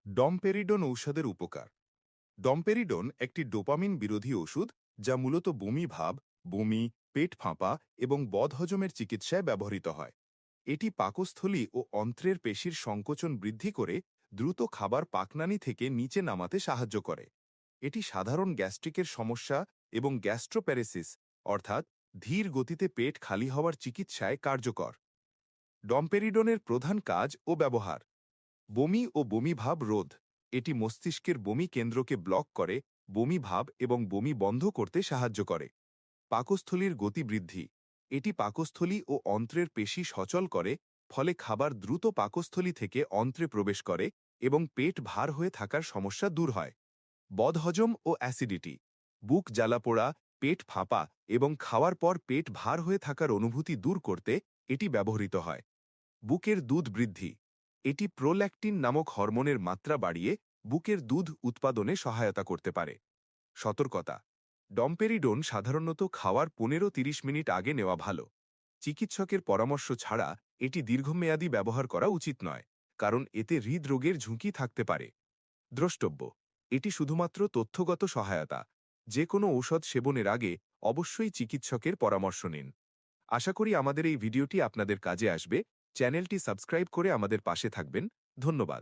Domperidone ঔষধের উপকার। Domperidone একটি ডোপামিন বিরোধী ওষুধ যা মূলত বমি ভাব, বমি, পেট ফাঁপা এবং বদহজমের চিকিৎসায় ব্যবহৃত হয়। এটি পাকস্থলী ও অন্ত্রের পেশির সংকোচন বৃদ্ধি করে দ্রুত খাবার পাকনালী থেকে নিচে নামাতে সাহায্য করে। এটি সাধারণ গ্যাস্ট্রিকের সমস্যা এবং গ্যাস্ট্রোপ্যারেসিস অর্থাৎ ধীর গতিতে পেট খালি হওয়ার চিকিৎসায় কার্যকর। ডমপেরিডনের প্রধান কাজ ও ব্যবহার: বমি ও বমিভাব রোধ। এটি মস্তিষ্কের বমি কেন্দ্রকে ব্লক করে বমি ভাব এবং বমি বন্ধ করতে সাহায্য করে। পাকস্থলীর গতি বৃদ্ধি। এটি পাকস্থলী ও অন্ত্রের পেশি সচল করে, ফলে খাবার দ্রুত পাকস্থলী থেকে অন্ত্রে প্রবেশ করে এবং পেট ভার হয়ে থাকার সমস্যা দূর হয়। বদহজম ও অ্যাসিডিটি। বুক জ্বালাপোড়া, পেট ফাঁপা এবং খাওয়ার পর পেট ভার হয়ে থাকার অনুভূতি দূর করতে এটি ব্যবহৃত হয়। বুকের দুধ বৃদ্ধি। এটি প্রোল্যাক্টিন নামক হরমোনের মাত্রা বাড়িয়ে বুকের দুধ উৎপাদনে সহায়তা করতে পারে। সতর্কতা: ডমপেরিডন সাধারণত খাওয়ার 15-30 মিনিট আগে নেওয়া ভালো। চিকিৎসকের পরামর্শ ছাড়া এটি দীর্ঘমেয়াদী ব্যবহার করা উচিত নয়, কারণ এতে হৃদরোগের ঝুঁকি থাকতে পারে। দ্রষ্টব্য: এটি শুধুমাত্র তথ্যগত সহায়তা। যে কোনো ঔষধ সেবনের আগে অবশ্যই চিকিৎসকের পরামর্শ নিন। আশা করি আমাদের এই ভিডিওটি আপনাদের কাজে আসবে। চ্যানেলটি সাবস্ক্রাইব করে আমাদের পাশে থাকবেন। ধন্যবাদ।